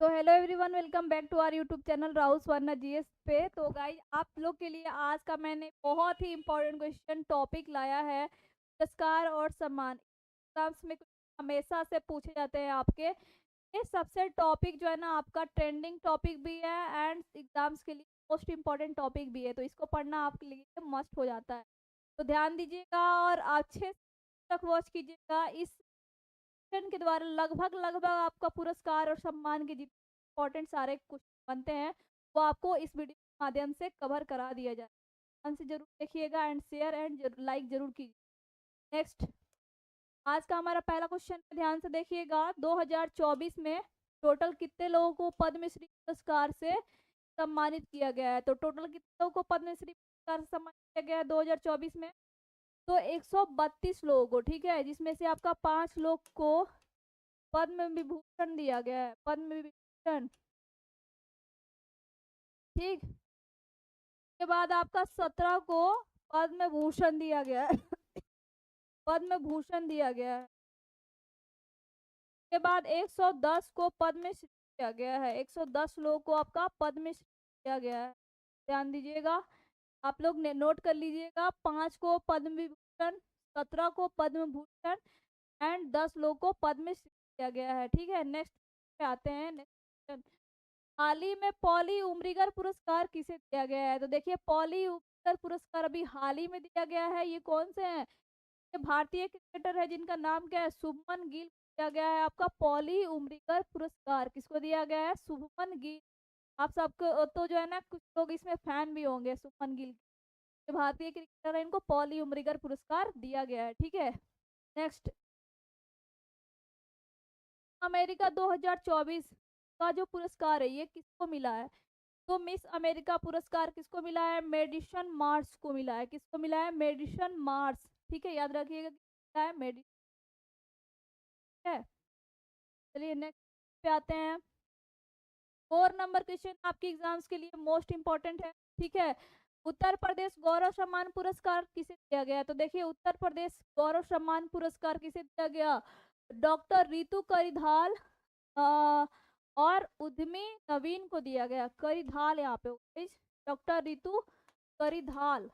तो hello everyone, welcome back to our YouTube channel Rahul Swarna GS पे। तो गाइज आप लोग के लिए आज का मैंने बहुत ही इंपॉर्टेंट क्वेश्चन टॉपिक लाया है, पुरस्कार और सम्मान। एग्जाम्स में हमेशा से पूछे जाते हैं आपके। ये सबसे टॉपिक जो है ना, आपका ट्रेंडिंग टॉपिक भी है एंड एग्जाम्स के लिए मोस्ट इम्पॉर्टेंट टॉपिक भी है, तो इसको पढ़ना आपके लिए मस्ट हो जाता है। तो ध्यान दीजिएगा और अच्छे तक वॉच कीजिएगा। इस के द्वारा लगभग लगभग आपका पुरस्कार और सम्मान के जितने इंपॉर्टेंट सारे कुछ बनते हैं, वो आपको इस वीडियो के माध्यम से कवर करा दिया जाए। ध्यान से जरूर देखिएगा एंड शेयर एंड लाइक जरूर कीजिए। नेक्स्ट, आज का हमारा पहला क्वेश्चन ध्यान से देखिएगा। 2024 में टोटल कितने लोगों को पद्मश्री पुरस्कार से सम्मानित किया गया है? तो टोटल कितने लोगों को पद्मश्री पुरस्कार से सम्मानित किया गया है 2024 में? तो 132 लोगों को, ठीक है, जिसमें से आपका 5 लोग को पद्म विभूषण दिया गया है, पद्म विभूषण। ठीक, के बाद आपका 17 को पद्म भूषण दिया गया है पद्म भूषण दिया गया है। के बाद 110 को पद्मश्री दिया गया है, 110 लोगों को आपका पद्मश्री दिया गया है। ध्यान दीजिएगा, आप लोग ने नोट कर लीजिएगा। 5 को पद्म विभूषण, 17 को पद्म भूषण एंड 10 लोगों को पद्मश्री दिया गया है। ठीक है, नेक्स्ट पे आते हैं। नेक्स्ट, हाल ही में पॉली उमरीगर पुरस्कार किसे दिया गया है? तो देखिए, पॉली उमरीगर पुरस्कार अभी हाल ही में दिया गया है। ये कौन से हैं? ये भारतीय क्रिकेटर है जिनका नाम क्या है? शुभमन गिल को दिया गया है आपका पॉली उमरीगर पुरस्कार। किसको दिया गया है? शुभमन गिल। आप सबको तो जो है ना, कुछ लोग इसमें फैन भी होंगे शुभमन गिल के। भारतीय क्रिकेटर है, इनको पॉली उमरीगर पुरस्कार दिया गया है। ठीक है, नेक्स्ट, अमेरिका 2024 का जो पुरस्कार है ये किसको मिला है? तो मिस अमेरिका पुरस्कार किसको मिला है? मेडिसन मार्स को मिला है। किसको मिला है? Madison Mars. ठीक है, याद रखिएगा किसको मिला है? मेडिसन है। चलिए नेक्स्ट पे आते हैं। 4 नंबर क्वेश्चन आपके एग्जाम्स के लिए मोस्ट इंपॉर्टेंट है। ठीक है, उत्तर प्रदेश गौरव सम्मान पुरस्कार किसे दिया गया? तो देखिए, उत्तर प्रदेश गौरव सम्मान पुरस्कार किसे दिया गया? डॉक्टर रितु करिधाल और उद्यमी नवीन को दिया गया। करिधाल यहाँ पे, डॉक्टर रितु करिधाल।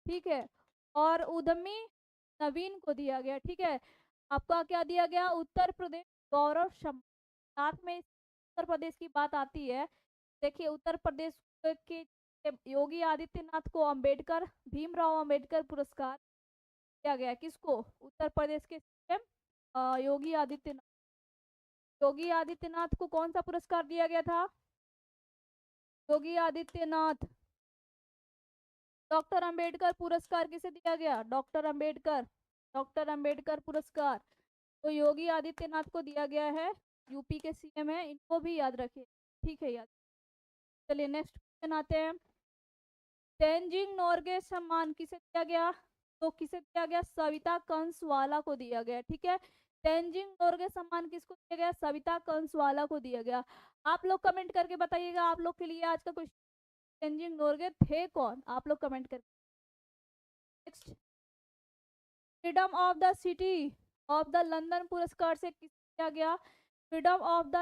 ठीक है, और उद्यमी नवीन को दिया गया। ठीक है, आपका क्या दिया गया? उत्तर प्रदेश गौरव सम्मान। साथ में उत्तर प्रदेश की बात आती है, देखिए उत्तर प्रदेश के योगी आदित्यनाथ को अंबेडकर, भीमराव अंबेडकर पुरस्कार दिया गया। किसको? उत्तर प्रदेश के सीएम योगी आदित्यनाथ। योगी आदित्यनाथ को कौन सा पुरस्कार दिया गया था? योगी आदित्यनाथ, डॉक्टर अंबेडकर पुरस्कार किसे दिया गया? डॉक्टर अंबेडकर, डॉक्टर अंबेडकर पुरस्कार तो योगी आदित्यनाथ को दिया गया है। यूपी के सीएम है, इनको भी याद रखिए। ठीक है, याद। चलिए नेक्स्ट क्वेश्चन आते हैं। तेंजिंग नोरगे सम्मान किसे दिया गया? तो किसे दिया गया? सविता कंसवाला को दिया गया। ठीक है, तेंजिंग नोरगे सम्मान किसको दिया गया? सविता कंसवाला को दिया गया। आप लोग कमेंट करके बताइएगा, आप लोग के लिए आज का क्वेश्चन, तेंजिंग नोरगे थे कौन? आप लोग कमेंट करके। Next, freedom of the city of the London पुरस्कार से किसे दिया गया? Freedom of the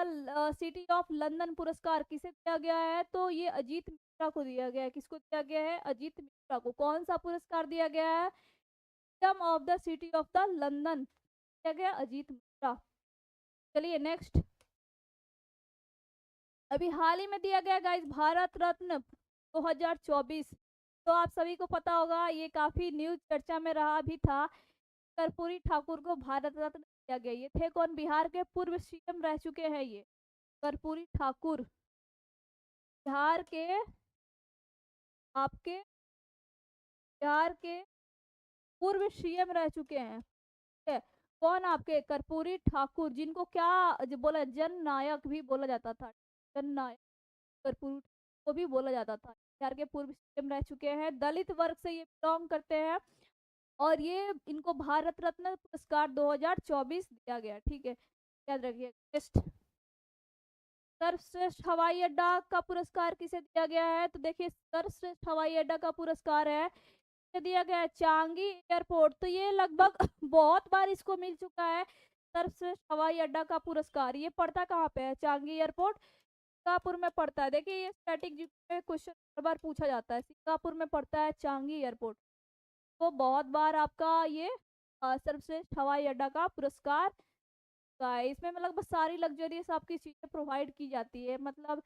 city of London पुरस्कार किसे दिया गया है? तो ये अजीत मिश्रा को दिया गया है। किसको दिया गया है? अजीत मिश्रा को। कौन सा पुरस्कार दिया गया है? Freedom of the city of the London दिया गया अजीत मिश्रा। चलिए नेक्स्ट, अभी हाल ही में दिया गया गाइस भारत रत्न 2024। तो आप सभी को पता होगा, ये काफी न्यूज चर्चा में रहा भी था। कर्पूरी ठाकुर को भारत रत्न दिया गया। ये थे कौन? बिहार के पूर्व सीएम रह चुके हैं ये कर्पूरी ठाकुर। बिहार के, आपके बिहार के पूर्व सीएम रह चुके हैं। ठीक है, कौन? आपके कर्पूरी ठाकुर, जिनको क्या बोला, जन नायक भी बोला जाता था। जन नायक कर्पूरी को भी बोला जाता था। बिहार के पूर्व सीएम रह चुके हैं, दलित वर्ग से ये बिलोंग करते हैं और ये इनको भारत रत्न पुरस्कार 2024 दिया गया। ठीक है, याद रखिए। नेक्स्ट, सर्वश्रेष्ठ हवाई अड्डा का पुरस्कार किसे दिया गया है? तो देखिए, सर्वश्रेष्ठ हवाई अड्डा का पुरस्कार है किसे दिया गया है? Changi airport. तो ये लगभग बहुत बार इसको मिल चुका है। सर्वश्रेष्ठ हवाई अड्डा का पुरस्कार ये पड़ता कहाँ पे है? चांगी एयरपोर्ट सिंगापुर में पड़ता है। देखिए ये स्टैटिक जीके में क्वेश्चन बार बार पूछा जाता है, सिंगापुर में पड़ता है चांगी एयरपोर्ट। तो बहुत बार आपका ये सर्वश्रेष्ठ हवाई अड्डा का पुरस्कार का है। इसमें मतलब बस सारी लग्जरियस आपकी चीजें प्रोवाइड की जाती है, मतलब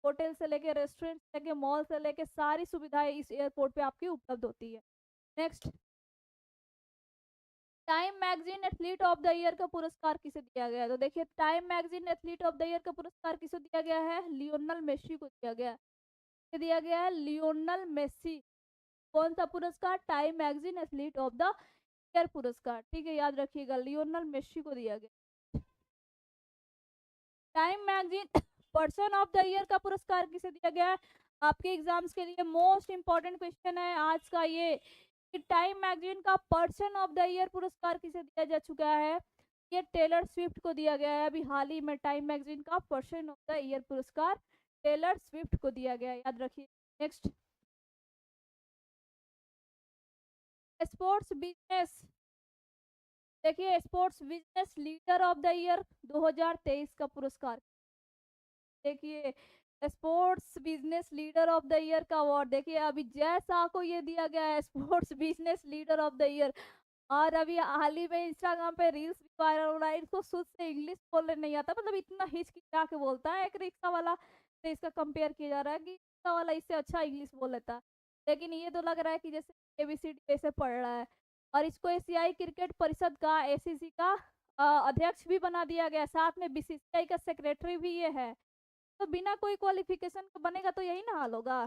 होटल से लेके रेस्टोरेंट से लेके मॉल से लेके सारी सुविधाएं इस एयरपोर्ट पे आपकी उपलब्ध होती है। Next, time magazine athlete of the year का पुरस्कार किसे दिया गया है? तो देखिए time magazine athlete of the year का पुरस्कार किसे दिया गया है? लियोनल मेसी को दिया गया है। दिया गया है लियोनल मेसी। कौन सा पुरस्कार? Time magazine athlete of the year पुरस्कार। ठीक है, याद रखिएगा लियोनल मेसी को दिया गया। Time magazine person of the year का पुरस्कार किसे दिया गया है? आपके एग्जाम्स के लिए मोस्ट इंपॉर्टेंट क्वेश्चन है आज का ये, कि टाइम मैगजीन का पर्सन ऑफ द ईयर पुरस्कार किसे दिया जा चुका है? ये टेलर स्विफ्ट को दिया गया है। अभी हाल ही में टाइम मैगजीन का पर्सन ऑफ द ईयर पुरस्कार टेलर स्विफ्ट को दिया गया, याद रखिए। नेक्स्ट, स्पोर्ट्स बिजनेस, देखिए sports business leader of the year 2023 का पुरस्कार, देखिए sports business leader of the year का अवार्ड, देखिए अभी जय शाह को ये दिया गया है sports business leader of the year. और अभी हाल ही में इंस्टाग्राम पे रील्स भी वायरल हो रहा है, इसको शुद्ध से इंग्लिश बोलने नहीं आता, मतलब इतना हिचकिचा के बोलता है, एक रिक्शा वाला से इसका कंपेयर किया जा रहा है कि रिक्शा वाला इससे अच्छा इंग्लिश बोल लेता है, लेकिन ये तो लग रहा है कि जैसे एबीसीडी ऐसे पढ़ रहा है। और इसको एशियाई क्रिकेट परिषद का एसीसी का अध्यक्ष भी बना दिया गया, साथ में बीसीसीआई का सेक्रेटरी भी ये है। तो बिना कोई क्वालिफिकेशन का बनेगा तो यही ना हाल होगा,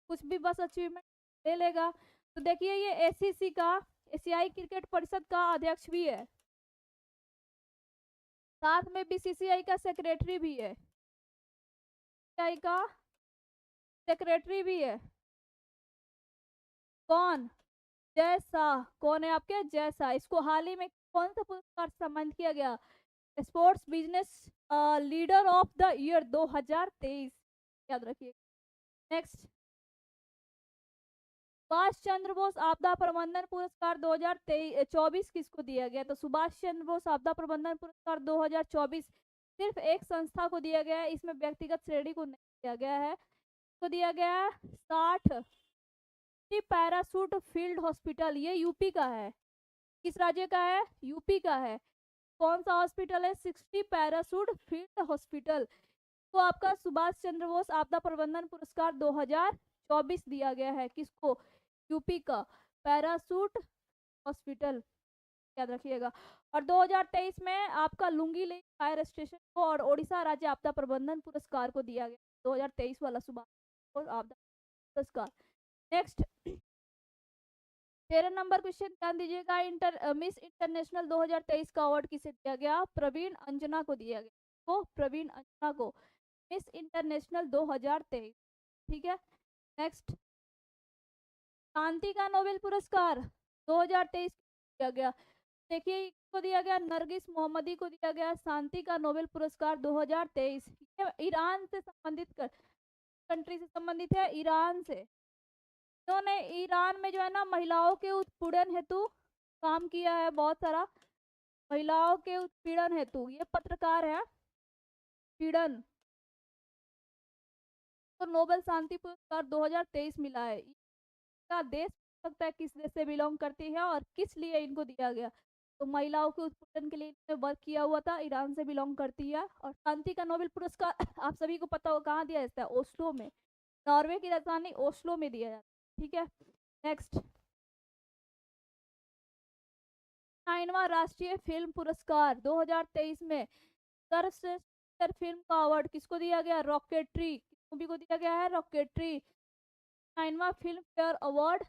कुछ भी बस अचीवमेंट ले लेगा। तो देखिए ये एसीसी का, एशियाई क्रिकेट परिषद का अध्यक्ष भी है, साथ में बीसीसीआई का सेक्रेटरी भी है, बीसीसीआई का सेक्रेटरी भी है। कौन? जय शाह। कौन है आपके? जय शाह। इसको हाल ही में कौन सा पुरस्कार से सम्मानित किया गया? Sports business leader of the year 2023, याद रखिए। नेक्स्ट, सुभाष चंद्र बोस आपदा प्रबंधन पुरस्कार 2024 किसको दिया गया? तो सुभाष चंद्र बोस आपदा प्रबंधन पुरस्कार 2024 सिर्फ एक संस्था को दिया गया है, इसमें व्यक्तिगत श्रेणी को नहीं दिया गया है। तो दिया गया है 60 पैरासूट फील्ड हॉस्पिटल, ये यूपी का है। किस राज्य का है? यूपी का है। कौन सा हॉस्पिटल है? 60 पैरासूट फील्ड हॉस्पिटल। तो आपका सुभाष चंद्र बोस आपदा प्रबंधन पुरस्कार 2024 दिया गया है, किसको? यूपी का पैरासूट हॉस्पिटल, याद रखिएगा। और 2023 में आपका लुंगी लेक फायर स्टेशन को और ओडिशा राज्य आपदा प्रबंधन पुरस्कार को दिया गया, 2023 वाला सुभाष और आपदा पुरस्कार। नेक्स्ट, 13 नंबर क्वेश्चन ध्यान दीजिएगा। मिस इंटरनेशनल 2023 का अवार्ड किसे दिया गया? प्रवीण अंजना को दिया गया। तो प्रवीण अंजना को मिस इंटरनेशनल 2023, ठीक है। नेक्स्ट, शांति का नोबेल पुरस्कार 2023 दिया गया, देखिए को दिया गया नरगिस मोहम्मदी को दिया गया शांति का नोबेल पुरस्कार 2023। ये ईरान से संबंधित कंट्री से संबंधित है, ईरान से। इन्होंने ईरान में जो है ना महिलाओं के उत्पीड़न हेतु काम किया है, बहुत सारा महिलाओं के उत्पीड़न हेतु, ये पत्रकार है पीड़न, तो नोबेल शांति पुरस्कार 2023 मिला है। का देश सकता है किस देश से बिलोंग करती है और किस लिए इनको दिया गया, तो महिलाओं के उत्पीड़न के लिए इन्होंने वर्क किया हुआ था, ईरान से बिलोंग करती है। और शांति का नोबेल पुरस्कार आप सभी को पता हो कहाँ दिया जाता है? ओस्लो में, नॉर्वे की राजधानी ओस्लो में दिया जाता है, ठीक है। नेक्स्ट, 9वां राष्ट्रीय फिल्म पुरस्कार 2023 में सर्वश्रेष्ठ फिल्म का अवार्ड किसको दिया गया? रॉकेटरी मूवी को दिया गया है, रॉकेटरी। 9वां फिल्म फेयर अवार्ड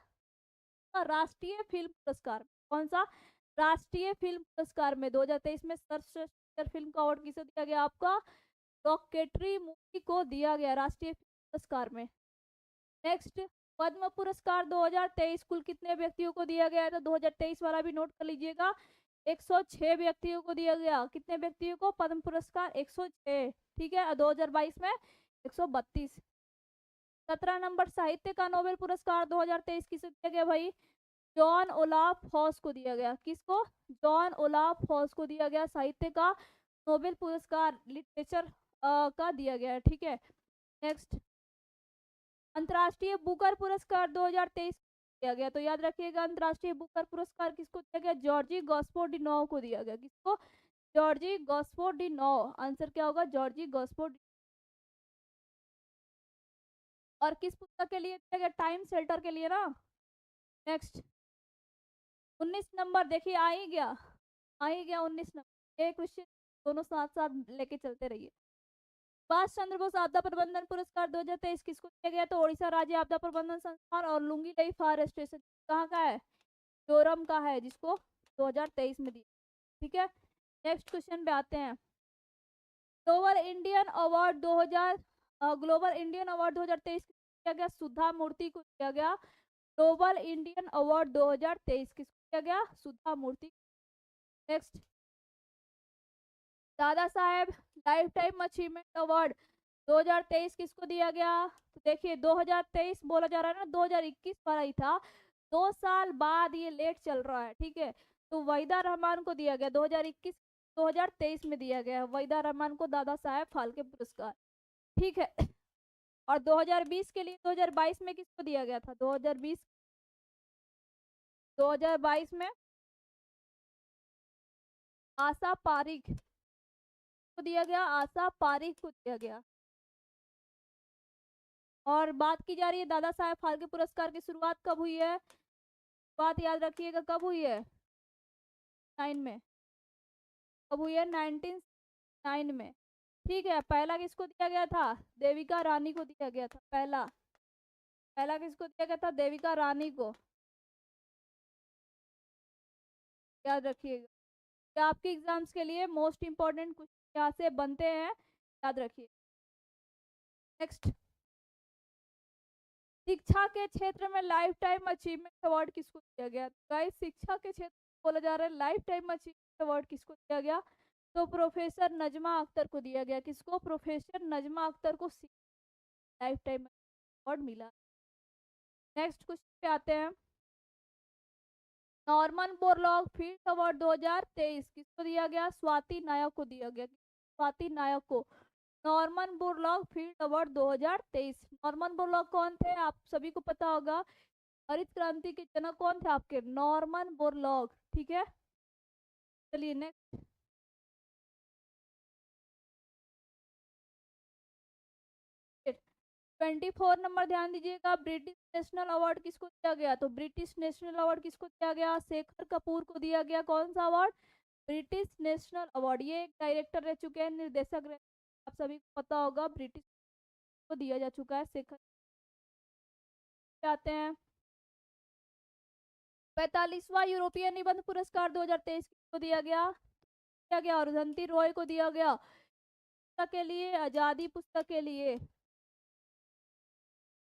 राष्ट्रीय फिल्म पुरस्कार, कौन सा? राष्ट्रीय फिल्म पुरस्कार में 2023 में सर्वश्रेष्ठ फिल्म का अवार्ड किसे दिया गया? आपका रॉकेटरी मूवी को दिया गया राष्ट्रीय फिल्म पुरस्कार में। नेक्स्ट, पद्म पुरस्कार 2023 कुल कितने व्यक्तियों को दिया गया? तो 2023 वाला भी नोट कर लीजिएगा, 106 व्यक्तियों को दिया गया। कितने व्यक्तियों को पद्म पुरस्कार? 106, ठीक है। 2022 में 132। 17 नंबर साहित्य का नोबेल पुरस्कार 2023 किसे दिया गया भाई? जॉन ओलाफ हॉस को दिया गया। किसको? जॉन ओलाफ हॉस को दिया गया साहित्य का नोबेल पुरस्कार लिटरेचर का दिया गया है। ठीक है, नेक्स्ट, अंतर्राष्ट्रीय बुकर पुरस्कार 2023 दिया गया, तो याद रखिएगा अंतर्राष्ट्रीय बुकर पुरस्कार किसको दिया गया? जॉर्जी गॉस्पोडिनोव को दिया गया। किसको? जॉर्जी गॉस्पोडिनोव। आंसर क्या होगा? जॉर्जी गॉस्पोड। और किस पुस्तक के लिए दिया गया? टाइम शेल्टर के लिए ना। नेक्स्ट, 19 नंबर देखिए आ ही गया, आ ही गया 19 नंबर। एक क्वेश्चन दोनों साथ साथ लेके चलते रहिए। सुभाष चंद्र बोस आपदा प्रबंधन पुरस्कार 2023 किसको दिया गया? तो ओडिशा राज्य आपदा प्रबंधन संस्थान और लुंगी फॉरेस्ट स्टेशन कहाँ का है? मिजोरम का है, जिसको 2023 में दिया। ठीक है, नेक्स्ट क्वेश्चन पे आते हैं। ग्लोबल इंडियन अवार्ड 2023 किसको दिया गया? सुधा मूर्ति को दिया गया। ग्लोबल इंडियन अवार्ड 2023 किसको दिया गया? सुधा मूर्ति। Next, Dada Saheb life time achievement award 2023 किसको दिया गया? तो देखिए 2023 बोला जा रहा है ना, 2021 वाला ही था, 2 साल बाद ये लेट चल रहा है। ठीक है, तो वहीदा रहमान को दिया गया 2021 2023 में दिया गया वहीदा रहमान को दादा साहेब फाल्के पुरस्कार। ठीक है, और 2020 के लिए 2022 में किसको दिया गया था? 2022 में आशा पारिक को दिया गया, आशा पारिक को दिया गया। और बात की जा रही है दादा साहेब फाल्के पुरस्कार की शुरुआत कब हुई है? बात याद रखिएगा, कब हुई है? 9 में। कब हुई है? 1909 में। ठीक है, पहला किसको दिया गया था? देविका रानी को दिया गया था। पहला पहला किसको दिया गया था? देविका रानी को, याद रखिएगा। ये आपके एग्जाम्स के लिए मोस्ट इंपॉर्टेंट क्वेश्चन यहाँ से बनते हैं, याद रखिए। नेक्स्ट, शिक्षा के क्षेत्र में लाइफ टाइम अचीवमेंट अवार्ड किसको दिया गया? गाइस शिक्षा के क्षेत्र में बोला जा रहा है लाइफ टाइम अचीवमेंट अवार्ड किसको दिया गया? तो प्रोफेसर नजमा अख्तर को दिया गया। किसको? प्रोफेसर नजमा अख्तर को लाइफ टाइम अवार्ड मिला। नेक्स्ट क्वेश्चन पे आते हैं। नॉर्मन बोरलॉग फील्ड अवार्ड 2023 किसको दिया गया? स्वाति नायक को दिया गया। स्वाति नायक को Norman Borlaug field award 2023। Norman Borlaug कौन थे? आप सभी को पता होगा, हरित क्रांति के जनक कौन थे आपके? Norman Borlaug. ठीक है, चलिए नेक्स्ट। 24 नंबर ध्यान दीजिएगा, ब्रिटिश नेशनल अवार्ड किसको दिया गया? तो ब्रिटिश नेशनल अवार्ड किसको दिया गया? शेखर कपूर को दिया गया। कौन सा अवार्ड? British national award. ये एक डायरेक्टर रह चुके हैं, निर्देशक रह, आप सभी को पता होगा, ब्रिटिश को दिया जा चुका है शेखर। आते हैं 45वां यूरोपियन निबंध पुरस्कार 2023 किसको दिया गया? अरुंधति रॉय को दिया गया। पुस्तक के लिए आजादी, पुस्तक के लिए,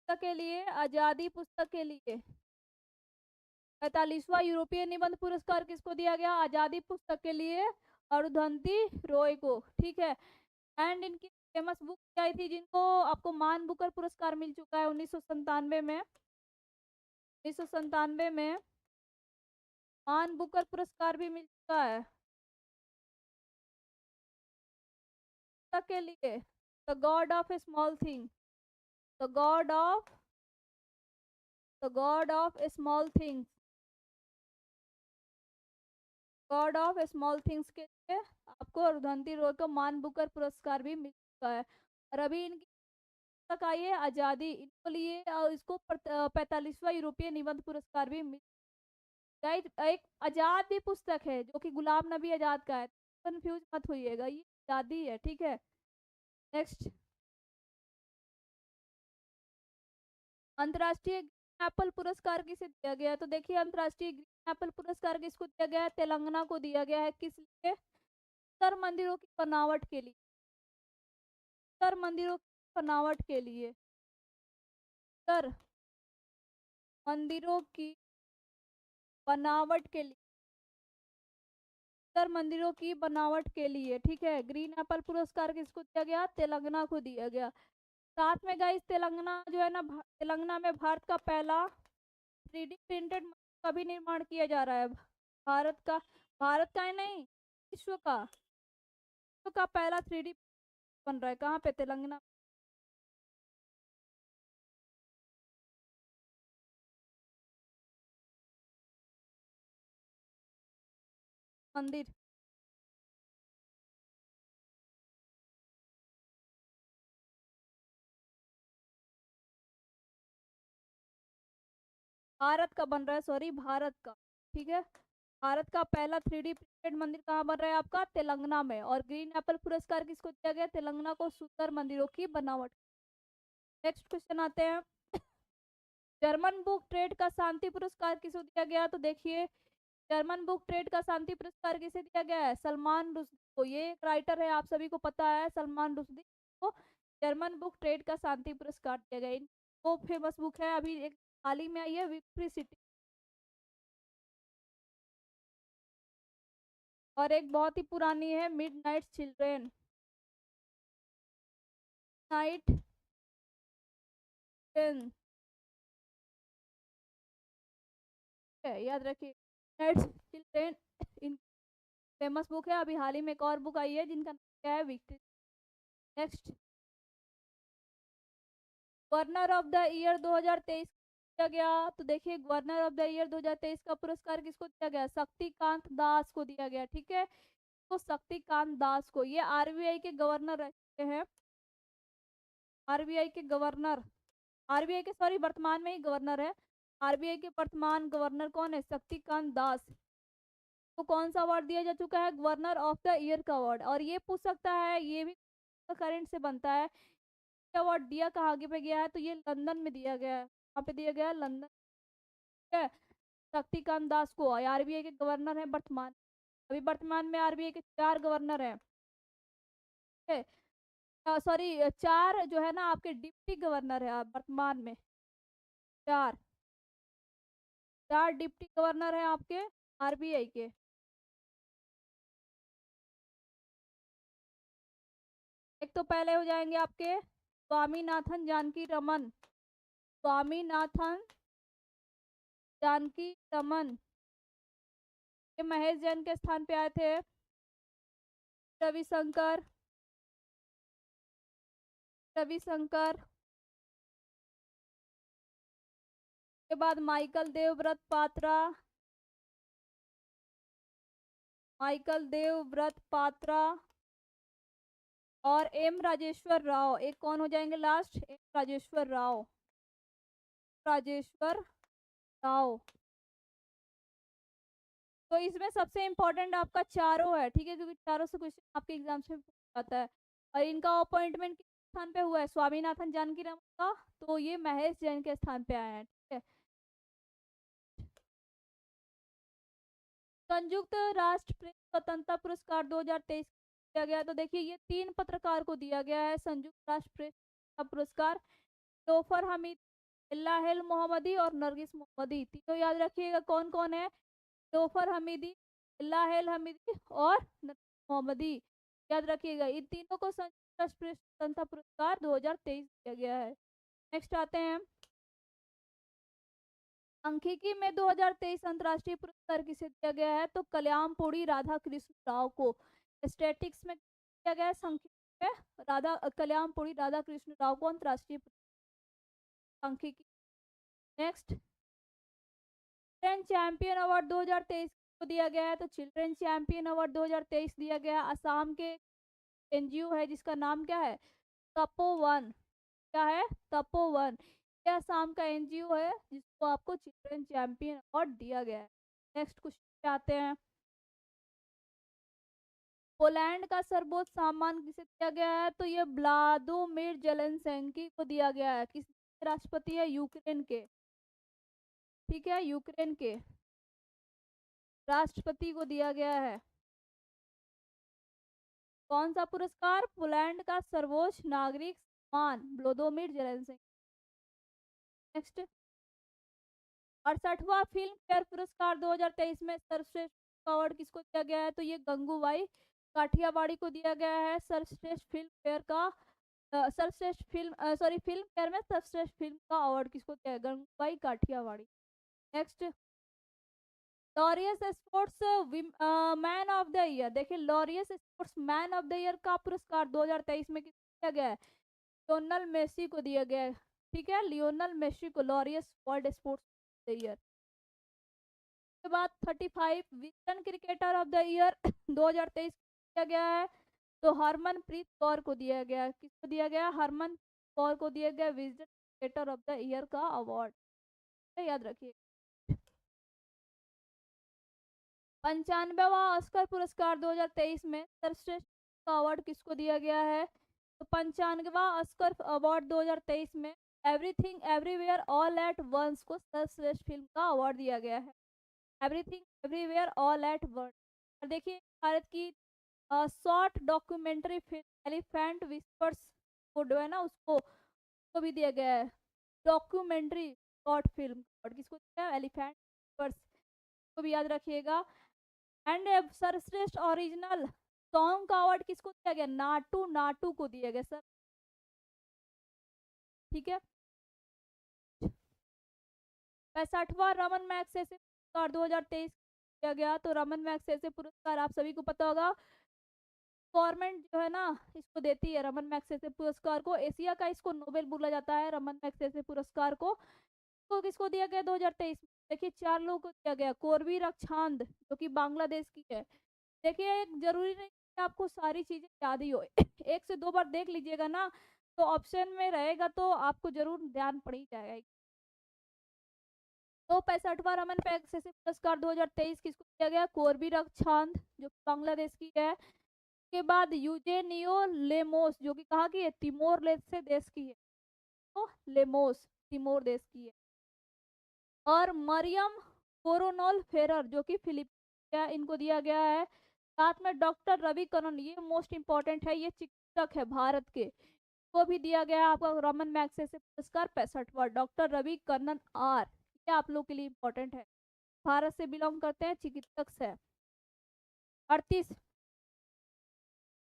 पुस्तक के लिए आजादी, पुस्तक के लिए 45वां यूरोपियन निबंध पुरस्कार किसको दिया गया? आजादी पुस्तक के लिए अरुंधति रॉय को। ठीक है, एंड इनकी फेमस बुक क्या आई थी जिनको आपको मान बुकर पुरस्कार मिल चुका है 1997 में? 1997 में मान बुकर पुरस्कार भी मिल चुका है पुस्तक के लिए, the God of A small thing, the God of A small things, God of A small things के लिए आपको अरुंधति रॉय को मान बुकर पुरस्कार भी मिल चुका है। और अभी इनकी पुस्तक आई है आजादी, इनको लिए इसको 45वां यूरोपीय निबंध पुरस्कार भी मिल। गाइस एक आजाद भी पुस्तक है जो कि गुलाम नबी आजाद का है, कंफ्यूज मत होइएगा, ये आजादी है। ठीक है, नेक्स्ट, अंतर्राष्ट्रीय ग्रीन एप्पल पुरस्कार किसे दिया गया है? तो देखिए अंतर्राष्ट्रीय ग्रीन एप्पल पुरस्कार किसको दिया गया है? तेलंगाना को दिया गया है। किस लिए? उत्तर मंदिरों की बनावट के लिए, उत्तर मंदिरों की बनावट के लिए, उत्तर मंदिरों की बनावट के लिए, उत्तर मंदिरों की बनावट के लिए। ठीक है, ग्रीन एप्पल पुरस्कार किसको दिया गया? तेलंगाना को दिया गया। साथ में गाइस तेलंगाना जो है ना, तेलंगाना में भारत का पहला 3D प्रिंटेड का भी निर्माण किया जा रहा है। भारत का ही नहीं, विश्व का पहला 3D बन रहा है। कहाँ पे? तेलंगाना मंदिर। भारत का बन रहा है, सॉरी, भारत का। ठीक है, भारत का पहला 3D प्रिंटेड मंदिर कहाँ बन रहा है आपका? तेलंगाना में। और ग्रीन एप्पल पुरस्कार किसको दिया गया? तेलंगाना को सुंदर मंदिरों की बनावट। नेक्स्ट क्वेश्चन आते हैं। जर्मन बुक ट्रेड का शांति पुरस्कार किसको दिया गया? तो देखिए, जर्मन बुक ट्रेड का शांति पुरस्कार किसे दिया गया है? सलमान रुश्दी को। ये एक राइटर है, आप सभी को पता है, सलमान रुश्दी को जर्मन बुक ट्रेड का शांति पुरस्कार दिया गया। वो फेमस बुक है, अभी एक हाल ही में आई है, विक्ट्री सिटी। और एक बहुत ही पुरानी है, mid night children, night children, याद रखिए, night children in famous book है। अभी हाल ही में एक और बुक आई है जिनका नाम क्या है? Victory. Next, governor of the year 2023 दिया गया। तो देखिए, गवर्नर ऑफ द ईयर 2023 का पुरस्कार किसको दिया गया? शक्तिकांत दास को दिया गया। ठीक है, तो शक्तिकांत दास को, ये आरबीआई के गवर्नर रहते हैं। आरबीआई के गवर्नर, आरबीआई के, सॉरी, वर्तमान में ही गवर्नर है। आरबीआई के वर्तमान गवर्नर कौन है? शक्तिकांत दास को कौन सा अवार्ड दिया जा चुका है? गवर्नर ऑफ द ईयर का अवार्ड। और ये पूछ सकता है, ये भी करंट से बनता है, अवार्ड दिया कहाँ आगे पे गया है? तो ये लंदन में दिया गया है। कहाँ पे दिया गया है? लंदन। ठीक है, शक्तिकांत दास को, आरबीआई के गवर्नर है वर्तमान। अभी वर्तमान में आरबीआई के 4 गवर्नर हैं। ठीक है, सॉरी, 4 जो है ना आपके डिप्टी गवर्नर है वर्तमान में। 4 4 डिप्टी गवर्नर हैं आपके आरबीआई के। एक तो पहले हो जाएंगे आपके स्वामीनाथन जानकी रमन, स्वामीनाथन जानकी रमन, ये महेश जैन के स्थान पे आए थे। रविशंकर, रविशंकर के बाद माइकल देवव्रत पात्रा, माइकल देवव्रत पात्रा और एम राजेश्वर राव। एक कौन हो जाएंगे लास्ट? एम राजेश्वर राव, राजेश्वर राव। तो इसमें सबसे इम्पोर्टेंट आपका चारों है। ठीक है, क्योंकि चारों से क्वेश्चन आपके एग्जाम में पूछा जाता है। और इनका अपॉइंटमेंट किस स्थान पे हुआ है? स्वामीनाथन जानकी रमन का, तो ये महेश जैन के स्थान पे आए हैं। ठीक है, संयुक्त राष्ट्र प्रेस स्वतंत्रता पुरस्कार 2023 दिया गया। तो देखिए, ये 3 पत्रकार को दिया गया है संयुक्त राष्ट्र प्रेस का पुरस्कार। लोफर हमीद, इल्लाहिल मोहम्मदी और नरगिस मोहम्मदी। तीनों याद रखिएगा कौन कौन है? लोफर हमीदी, इल्लाहिल हमीदी और नरगिस मोहम्मदी। याद रखिएगा, इन तीनों को संयुक्त राष्ट्र प्रेस स्वतंत्रता पुरस्कार 2023 दिया गया है। नेक्स्ट आते हैं, सांख्यिकी में 2023 अंतर्राष्ट्रीय पुरस्कार किसे दिया गया है? तो कल्याणपुरी राधा कृष्ण राव को। स्टैटिक्स में दिया गया है, सांख्यिकी में कल्याणपुरी राधा कृष्ण राव को अंतर्राष्ट्रीय सांख्यिकी। नेक्स्ट, चिल्ड्रन चैंपियन अवार्ड 2023 को दिया गया है। तो चिल्ड्रन चैंपियन अवार्ड 2023 दिया गया असम के एनजीओ है जिसका नाम क्या है? तपोवन। क्या है? तपोवन। यह असम का एनजीओ है जिसको आपको चिल्ड्रन चैंपियन अवार्ड दिया गया है। नेक्स्ट क्वेश्चन पे आते हैं, पोलैंड का सर्वोच्च सम्मान किसे दिया गया है? तो ये व्लादिमीर जेलेंस्की को दिया गया है। किस राष्ट्रपति है? यूक्रेन के। ठीक है, यूक्रेन के राष्ट्रपति को दिया गया है। कौन सा पुरस्कार? पोलैंड का सर्वोच्च नागरिक सम्मान, व्लादिमीर जेलेंस्की। नेक्स्ट, 68वां फिल्म फेयर पुरस्कार 2023 में सर्वश्रेष्ठ अवार्ड किसको दिया गया है? तो ये गंगूबाई काठियावाड़ी को दिया गया है सर्वश्रेष्ठ फिल्म फेयर का, सर्वश्रेष्ठ फिल्म, सॉरी, फिल्म फेयर में सर्वश्रेष्ठ फिल्म का अवार्ड किसको दिया है? Gangubai Kathiawadi. Next, Laureus sportsman of the year, देखिए Laureus sportsman of the year का पुरस्कार 2023 में किसको दिया गया है? लियोनल मेसी को दिया गया है। ठीक है, लियोनल मेसी को Laureus world sports the year. के बाद 35 Wisden cricketer of the year 2023 दिया गया है, तो हरमनप्रीत कौर को दिया गया है। किसको दिया गया? हरमन कौर को दिया गया Wisden cricketer of the year का अवार्ड, याद रखिए। 95वां ऑस्कर पुरस्कार 2023 में सर्वश्रेष्ठ का अवार्ड किसको दिया गया है? तो 95वां ऑस्कर अवार्ड 2023 में everything everywhere all at once को सर्वश्रेष्ठ फिल्म का अवार्ड दिया गया है। Everything everywhere all at once. और देखिए भारत की short documentary film elephant whispers को जो है ना उसको भी दिया गया है डॉक्यूमेंट्री शॉर्ट फिल्म, और किसको दिया है? एलिफेंट विस्पर्स को भी याद रखिएगा। एंड सर्वश्रेष्ठ ओरिजिनल सॉन्ग का अवार्ड किसको दिया गया? नाटू नाटू को दिया गया सर। ठीक है, 65वां रमन मैग्सेसे पुरस्कार 2023 दिया गया, तो रमन मैग्सेसे पुरस्कार आप सभी को पता होगा गवर्नमेंट जो है ना इसको देती है रमन मैग्सेसे पुरस्कार को। एशिया का इसको नोबेल बोला जाता है रमन मैग्सेसे पुरस्कार को किसको दिया गया 2023 में? देखिए 4 लोगों को दिया गया। कोरवी रक्षांद जो कि बांग्लादेश की है। देखिए एक जरूरी नहीं कि आपको सारी चीजें याद ही हो एक से दो बार देख लीजिएगा ना, तो ऑप्शन में रहेगा तो आपको जरूर ध्यान पड़ ही जाएगा। तो 65वां रमन मैग्सेसे पुरस्कार 2023 किसको दिया गया? कोरबी रक्षांद जो बांग्लादेश की है। के बाद यूजेनियो लेमोस जो कि कहाँ की है? तिमोर लेस्टे देश की है। तो लेमोस तिमोर देश की है। और मरियम कोरोनोल फेरर जो कि फिलीपींस है, इनको दिया गया है। साथ में डॉक्टर रवि करण, ये मोस्ट इंपॉर्टेंट है, ये चिकित्सक है भारत के, को भी दिया गया है आपका रमन मैग्सेसे पुरस्कार 65वां। डॉक्टर रवि कन्नन आर, ये आप लोग के लिए इंपॉर्टेंट है, भारत से बिलोंग करते हैं, चिकित्सक से। 38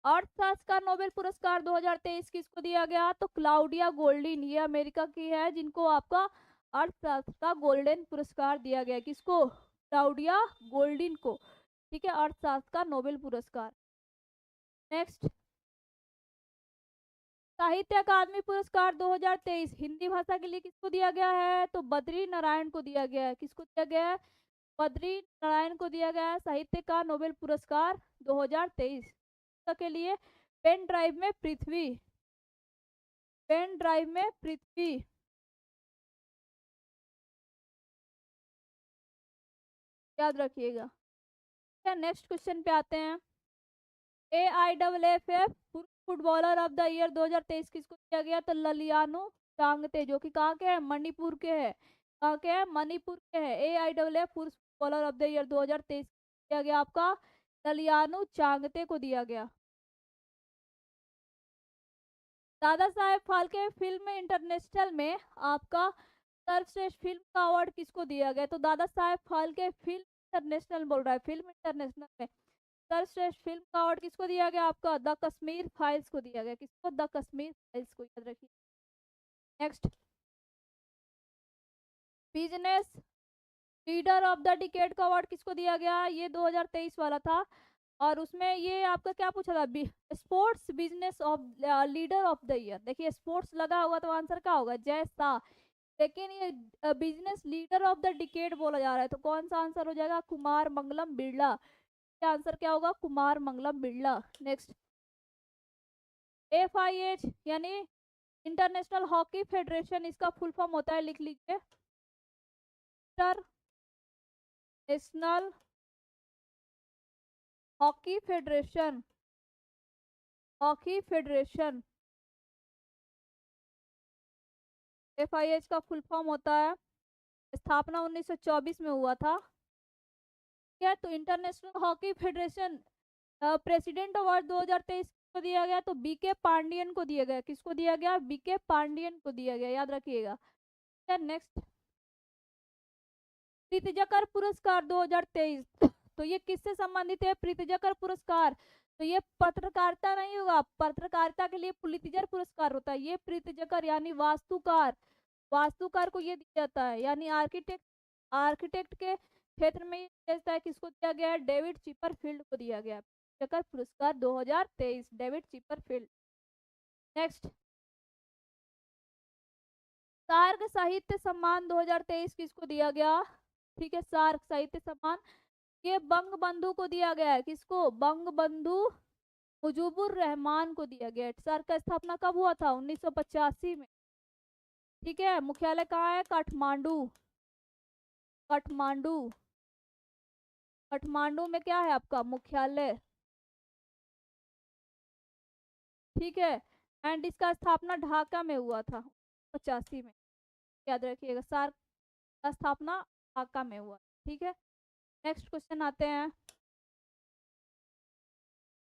अर्थशास्त्र का नोबेल पुरस्कार 2023 किसको दिया गया? तो क्लाउडिया गोल्डिन, ये अमेरिका की है, जिनको आपका अर्थशास्त्र का गोल्डन पुरस्कार दिया गया। किसको? क्लाउडिया गोल्डिन को। ठीक है, अर्थशास्त्र का नोबेल पुरस्कार। नेक्स्ट, साहित्य अकादमी पुरस्कार 2023 हिंदी भाषा के लिए किसको दिया गया है? तो बद्री नारायण को दिया गया है। किसको दिया गया है? बद्री नारायण को दिया गया है साहित्य का नोबेल पुरस्कार 2023 के लिए। पेन ड्राइव में पृथ्वी, पेन ड्राइव में पृथ्वी, याद रखिएगा। नेक्स्ट क्वेश्चन पे आते हैं। AIFF footballer of the year 2023 किसको दिया गया? तो ललियानु चांगते जो कि कहाँ के हैं? मणिपुर के हैं। कहाँ के हैं? मणिपुर के हैं। AIFF footballer of the year 2023 दिया गया आपका ललियानु चांगते को दिया गया। दादा साहेब फाल्के फिल्म इंटरनेशनल में आपका सर्वश्रेष्ठ फिल्म का अवार्ड किसको दिया गया? तो दादा साहेब फाल्के फिल्म इंटरनेशनल बोल रहा है, फिल्म इंटरनेशनल में सर्वश्रेष्ठ फिल्म का अवार्ड किसको दिया गया? आपका द कश्मीर फाइल्स को दिया गया। किसको? द कश्मीर फाइल्स को, याद रखिए। Next, business leader of the decade का अवार्ड किसको दिया गया? ये 2023 वाला था, और उसमें ये आपका क्या पूछा था? Sports business of leader of the year. देखिए स्पोर्ट्स लगा होगा तो आंसर क्या होगा? जय शाह। लेकिन ये business leader of the decade बोला जा रहा है, तो कौन सा आंसर हो जाएगा? कुमार मंगलम बिरला। आंसर क्या होगा? कुमार मंगलम बिरला। नेक्स्ट, FIH यानी इंटरनेशनल हॉकी फेडरेशन, इसका फुल फॉर्म होता है, लिख लीजिए, international hockey federation, hockey federation. FIH का फुल फॉर्म होता है, स्थापना 1924 में हुआ था। ठीक है, तो international hockey federation president award 2023 को दिया गया, तो BK पांडियन को दिया गया। किसको दिया गया? BK पांडियन को दिया गया, याद रखिएगा। नेक्स्ट, प्रीतिजकर पुरस्कार 2023 तो ये किससे संबंधित है? प्रीतिजकर पुरस्कार, तो ये पत्रकारिता नहीं होगा, पत्रकारिता के लिए पुलितिजर पुरस्कार होता है। ये प्रीतिजकर यानी वास्तुकार, वास्तुकार को ये दिया जाता है, यानी आर्किटेक्ट, आर्किटेक्ट के क्षेत्र में विशेषता है किसको दिया गया है? डेविड चिपरफील्ड को दिया गया है। चकर पुरस्कार 2023 डेविड चिपरफील्ड। नेक्स्ट, सार्क साहित्य सम्मान 2023 किसको दिया गया? ठीक है, सार्क साहित्य सम्मान ये बंग बंधु को दिया गया है। किसको? बंग बंधु मुजीबुर रहमान को दिया गया है। सार्क का स्थापना कब हुआ था? 1985 में। ठीक है, मुख्यालय कहाँ है? काठमांडू। काठमांडू, काठमांडू में क्या है आपका मुख्यालय? ठीक है, एंड इसका स्थापना ढाका में हुआ था 85 में, याद रखिएगा। सार्क का स्थापना ढाका में हुआ। ठीक है, नेक्स्ट क्वेश्चन आते हैं।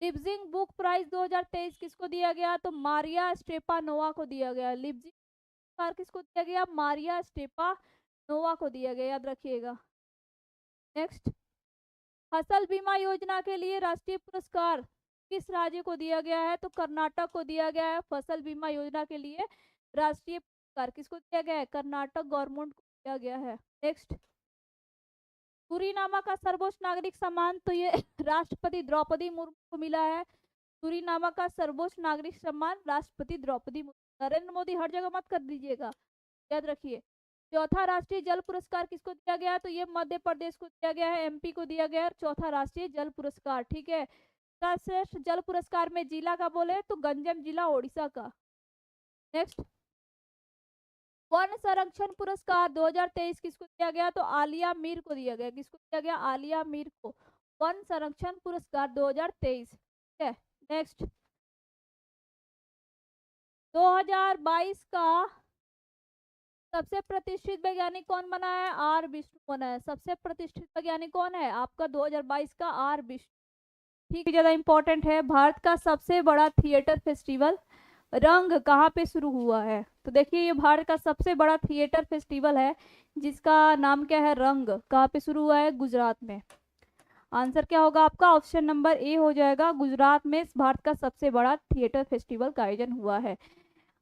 लिप्जिंग बुक प्राइज 2023 किसको दिया गया? तो मारिया स्टेपानोवा को दिया गया। लिप्जिंग पुरस्कार किसको दिया गया? मारिया स्टेपानोवा को दिया गया, याद रखिएगा। नेक्स्ट, फसल बीमा योजना के लिए राष्ट्रीय पुरस्कार किस राज्य को दिया गया है? तो कर्नाटक को दिया गया है। फसल बीमा योजना के लिए राष्ट्रीय पुरस्कार किसको दिया गया है? कर्नाटक गवर्नमेंट को दिया गया है। नेक्स्ट, सूरीनामा का सर्वोच्च नागरिक सम्मान तो ये राष्ट्रपति द्रौपदी मुर्मू को मिला है। सूरीनामा का सर्वोच्च नागरिक सम्मान राष्ट्रपति द्रौपदी मुर्मू। नरेंद्र मोदी हर जगह मत कर दीजिएगा, याद रखिए। चौथा राष्ट्रीय जल पुरस्कार किसको दिया गया? तो ये मध्य प्रदेश को दिया गया है, एमपी को दिया गया है चौथा राष्ट्रीय जल पुरस्कार। ठीक है, सर्वश्रेष्ठ जल पुरस्कार में जिला का बोले तो गंजम जिला ओडिशा का। नेक्स्ट, वन संरक्षण पुरस्कार 2023 किसको दिया गया? तो आलिया मीर को दिया गया। किसको दिया गया? आलिया मीर को वन संरक्षण पुरस्कार 2023। ठीक है, नेक्स्ट, 2022 का सबसे प्रतिष्ठित वैज्ञानिक कौन बना है? आर विष्णु बना है। सबसे प्रतिष्ठित वैज्ञानिक कौन है आपका 2022 का? आर विष्णु। ठीक है, ज्यादा इंपॉर्टेंट है। भारत का सबसे बड़ा थिएटर फेस्टिवल रंग कहाँ पे शुरू हुआ है? तो देखिए, ये भारत का सबसे बड़ा थिएटर फेस्टिवल है जिसका नाम क्या है? रंग। कहाँ पे शुरू हुआ है? गुजरात में। आंसर क्या होगा आपका? ऑप्शन नंबर ए हो जाएगा। गुजरात में भारत का सबसे बड़ा थिएटर फेस्टिवल का आयोजन हुआ है।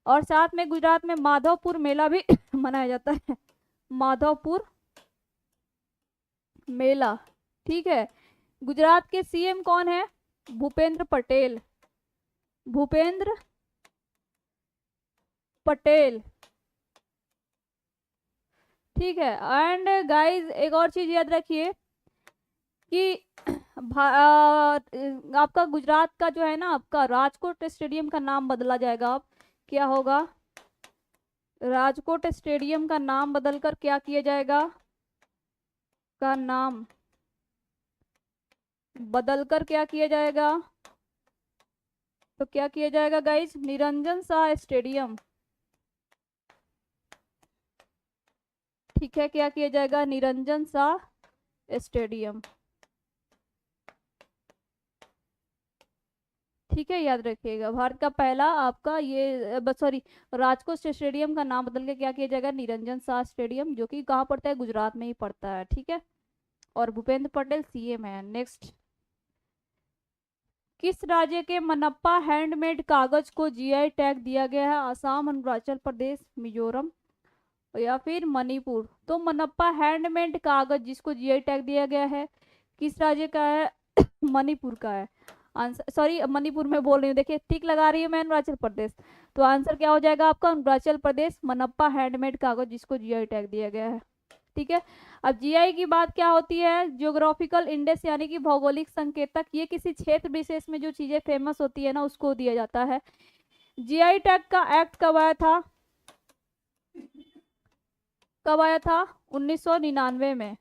और साथ में गुजरात में माधवपुर मेला भी मनाया जाता है। माधवपुर मेला। ठीक है, गुजरात के सीएम कौन है? भूपेंद्र पटेल। भूपेंद्र पटेल। ठीक है, एंड गाइस एक और चीज याद रखिए कि आपका गुजरात का जो है ना, आपका राजकोट स्टेडियम का नाम बदला जाएगा। अब क्या होगा? राजकोट स्टेडियम का नाम बदलकर क्या किया जाएगा? का नाम बदलकर क्या किया जाएगा? तो क्या किया जाएगा गाइस? निरंजन शाह स्टेडियम। ठीक है, क्या किया जाएगा? निरंजन शाह स्टेडियम। ठीक है, याद रखिएगा। भारत का पहला आपका ये सॉरी राजकोट स्टेडियम का नाम बदल के क्या किया जाएगा? निरंजन शाह स्टेडियम, जो कि कहाँ पड़ता है? गुजरात में ही पड़ता है। ठीक है, और भूपेंद्र पटेल सीएम है। नेक्स्ट, किस राज्य के मनप्पा हैंडमेड कागज को जीआई टैग दिया गया है? आसाम, अरुणाचल प्रदेश, मिजोरम या फिर मणिपुर? तो मनप्पा हैंडमेड कागज जिसको जीआई टैग दिया गया है किस राज्य का है? मणिपुर का है। आंसर सॉरी मणिपुर में बोल रही हूँ, देखिए टिक लगा रही हूँ मैं, अरुणाचल प्रदेश। तो आंसर क्या हो जाएगा आपका? अरुणाचल प्रदेश मनप्पा हैंडमेड कागज जिसको जीआई टैग दिया गया है। ठीक है, अब जीआई की बात क्या होती है? ज्योग्राफिकल इंडेक्स यानी कि भौगोलिक संकेतक। ये किसी क्षेत्र विशेष में जो चीजें फेमस होती है ना, उसको दिया जाता है। जीआई टैग का एक्ट कब आया था? कब आया था? 1999 में।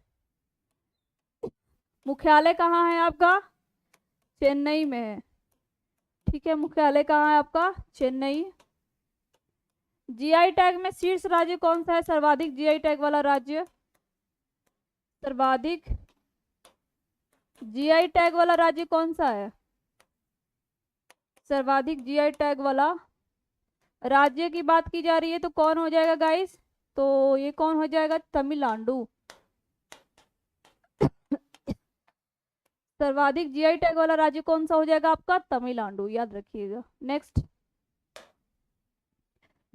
मुख्यालय कहाँ है आपका? चेन्नई में है। ठीक है, मुख्यालय कहाँ है आपका? चेन्नई। जीआई टैग में शीर्ष राज्य कौन सा है? सर्वाधिक जीआई टैग वाला राज्य? सर्वाधिक जीआई टैग वाला राज्य कौन सा है? सर्वाधिक जीआई टैग वाला राज्य की बात की जा रही है तो कौन हो जाएगा गाइस? तो ये कौन हो जाएगा? तमिलनाडु। सर्वाधिक जीआई टैग वाला राज्य कौन सा हो जाएगा आपका? तमिलनाडु, याद रखिएगा। नेक्स्ट,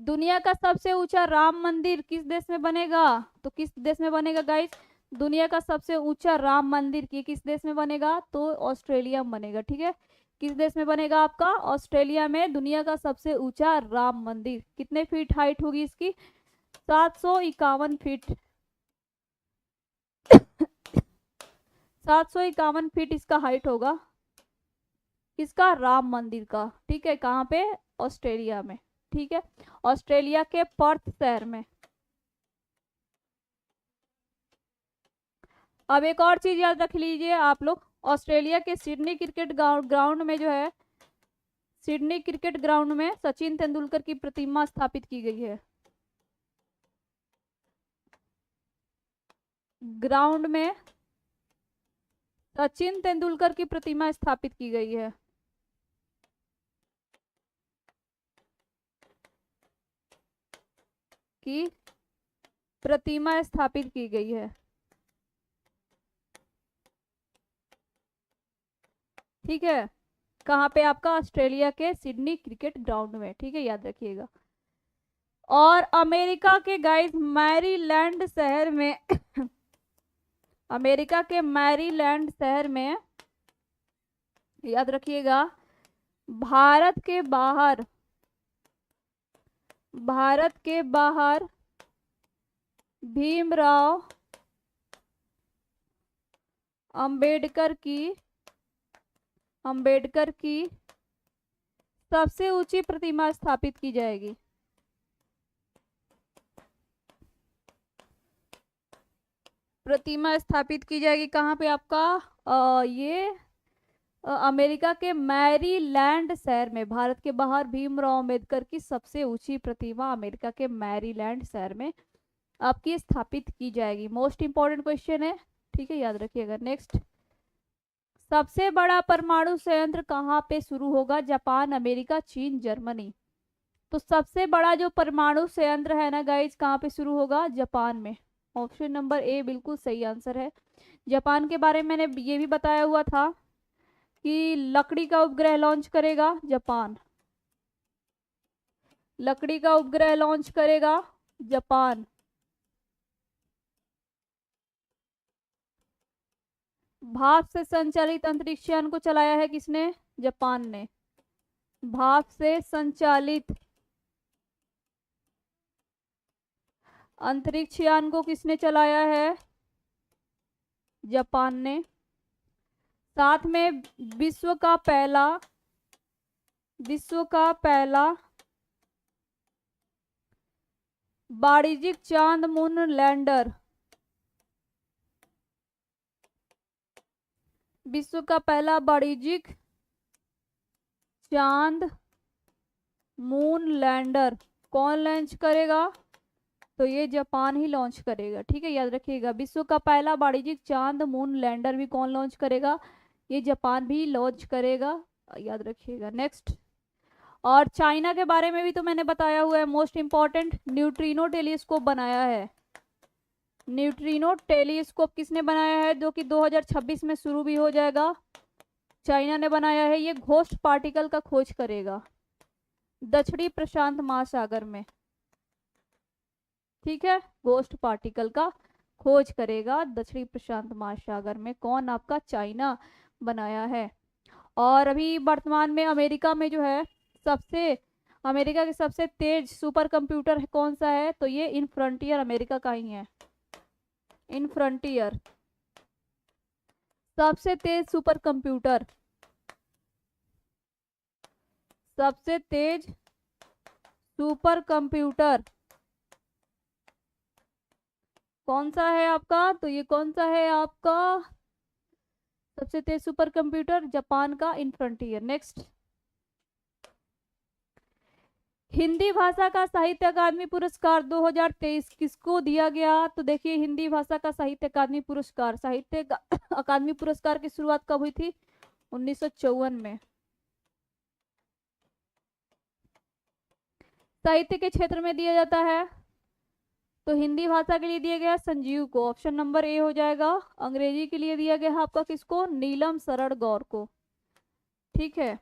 दुनिया का सबसे ऊंचा राम मंदिर किस देश में बनेगा? तो किस देश में बनेगा गाइस? दुनिया का सबसे ऊंचा राम मंदिर की किस देश में बनेगा? तो ऑस्ट्रेलिया में बनेगा। ठीक है, किस देश में बनेगा आपका? ऑस्ट्रेलिया में दुनिया का सबसे ऊंचा राम मंदिर। कितने फीट हाइट होगी इसकी? 751 फीट। 751 फीट इसका हाइट होगा, किसका? राम मंदिर का। ठीक है, कहाँ पे? ऑस्ट्रेलिया में। ठीक है, ऑस्ट्रेलिया के पर्थ शहर में। अब एक और चीज याद रख लीजिए आप लोग, ऑस्ट्रेलिया के सिडनी क्रिकेट ग्राउंड में जो है, सिडनी क्रिकेट ग्राउंड में सचिन तेंदुलकर की प्रतिमा स्थापित की गई है। ग्राउंड में सचिन तेंदुलकर की प्रतिमा स्थापित की गई है। की प्रतिमा स्थापित की गई है। ठीक है, कहाँ पे? आपका ऑस्ट्रेलिया के सिडनी क्रिकेट ग्राउंड में। ठीक है, याद रखिएगा। और अमेरिका के गाइस मैरीलैंड शहर में अमेरिका के मैरीलैंड शहर में, याद रखिएगा, भारत के बाहर, भारत के बाहर भीमराव अंबेडकर की सबसे ऊंची प्रतिमा स्थापित की जाएगी। प्रतिमा स्थापित की जाएगी कहाँ पे आपका? ये अमेरिका के मैरीलैंड शहर में। भारत के बाहर भीमराव अंबेडकर की सबसे ऊंची प्रतिमा अमेरिका के मैरीलैंड शहर में आपकी स्थापित की जाएगी। मोस्ट इंपॉर्टेंट क्वेश्चन है। ठीक है, याद रखिएगा। नेक्स्ट, सबसे बड़ा परमाणु संयंत्र कहाँ पे शुरू होगा? जापान, अमेरिका, चीन, जर्मनी। तो सबसे बड़ा जो परमाणु संयंत्र है ना गाइज, कहाँ पे शुरू होगा? जापान में। ऑप्शन नंबर ए बिल्कुल सही आंसर है। जापान के बारे में मैंने ये भी बताया हुआ था कि लकड़ी का उपग्रह लॉन्च करेगा जापान। लकड़ी का उपग्रह लॉन्च करेगा जापान। भाप से संचालित अंतरिक्ष यान को चलाया है किसने? जापान ने। भाप से संचालित अंतरिक्ष यान को किसने चलाया है? जापान ने। साथ में विश्व का पहला वाणिज्यिक चांद मून लैंडर, विश्व का पहला वाणिज्यिक चांद मून लैंडर कौन लॉन्च करेगा? तो ये जापान ही लॉन्च करेगा। ठीक है, याद रखिएगा। विश्व का पहला वाणिज्यिक चांद मून लैंडर भी कौन लॉन्च करेगा? ये जापान भी लॉन्च करेगा, याद रखिएगा। नेक्स्ट, और चाइना के बारे में भी तो मैंने बताया हुआ है। मोस्ट इंपॉर्टेंट, न्यूट्रिनो टेलीस्कोप बनाया है। न्यूट्रिनो टेलीस्कोप किसने बनाया है? जो कि 2026 में शुरू भी हो जाएगा। चाइना ने बनाया है। ये घोस्ट पार्टिकल का खोज करेगा दक्षिणी प्रशांत महासागर में। ठीक है, घोस्ट पार्टिकल का खोज करेगा दक्षिणी प्रशांत महासागर में। कौन? आपका चाइना बनाया है। और अभी वर्तमान में अमेरिका में जो है अमेरिका के सबसे तेज सुपर कंप्यूटर कौन सा है? तो ये इनफ्रंटियर अमेरिका का ही है। इनफ्रंटियर सबसे तेज सुपर कंप्यूटर, सबसे तेज सुपर कंप्यूटर कौन सा है आपका? तो ये कौन सा है आपका सबसे तेज सुपर कंप्यूटर? जापान का इनफ्रंटियर। नेक्स्ट, हिंदी भाषा का साहित्य अकादमी पुरस्कार 2023 किसको दिया गया? तो देखिए, हिंदी भाषा का साहित्य अकादमी पुरस्कार, साहित्य अकादमी पुरस्कार की शुरुआत कब हुई थी? 1954 में। साहित्य के क्षेत्र में दिया जाता है तो हिंदी भाषा के लिए दिया गया संजीव को। ऑप्शन नंबर ए हो जाएगा। अंग्रेजी के लिए दिया गया आपका किसको? नीलम शरण गौर को। ठीक है,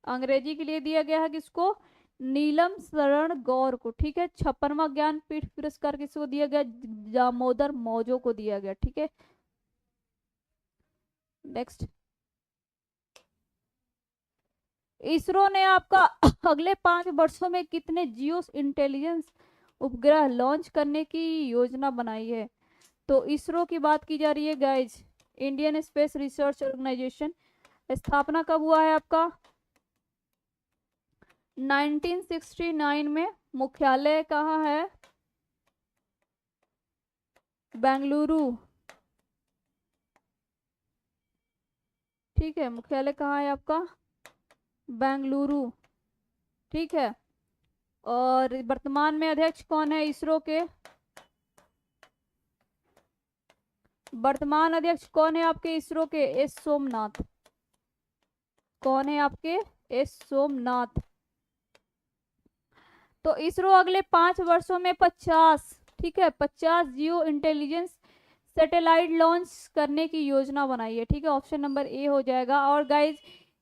अंग्रेजी के लिए दिया गया है किसको? नीलम शरण गौर को, ठीक है। 56वां ज्ञानपीठ पुरस्कार किसको दिया गया? दामोदर मौजो को दिया गया, ठीक है। नेक्स्ट, इसरो ने आपका अगले 5 वर्षों में कितने जियो इंटेलिजेंस उपग्रह लॉन्च करने की योजना बनाई है? तो इसरो की बात की जा रही है guys. Indian space research organisation, स्थापना कब हुआ है आपका? 1969 में। मुख्यालय कहाँ है? बेंगलुरु, ठीक है। मुख्यालय कहाँ है आपका? बेंगलुरु, ठीक है। और वर्तमान में अध्यक्ष कौन है इसरो के? वर्तमान अध्यक्ष कौन है आपके इसरो के? एस सोमनाथ। कौन है आपके? एस सोमनाथ। तो इसरो अगले 5 वर्षों में 50, ठीक है, 50 जियो इंटेलिजेंस सैटेलाइट लॉन्च करने की योजना बनाई है, ठीक है। ऑप्शन नंबर ए हो जाएगा। और गाइज,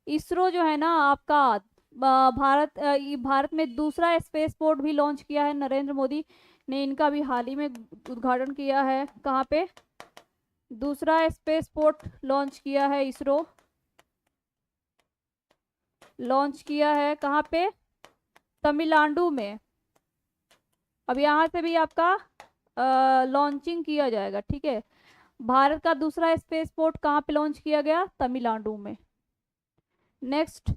इसरो जो है ना आपका भारत में दूसरा स्पेस पोर्ट भी लॉन्च किया है। नरेंद्र मोदी ने इनका भी हाल ही में उद्घाटन किया है। कहाँ पे? दूसरा स्पेस पोर्ट लॉन्च किया है इसरो, लॉन्च किया है कहाँ पे? तमिलनाडु में। अब यहाँ से भी आपका लॉन्चिंग किया जाएगा, ठीक है। भारत का दूसरा स्पेस पोर्ट कहाँ पे लॉन्च किया गया? तमिलनाडु में। नेक्स्ट,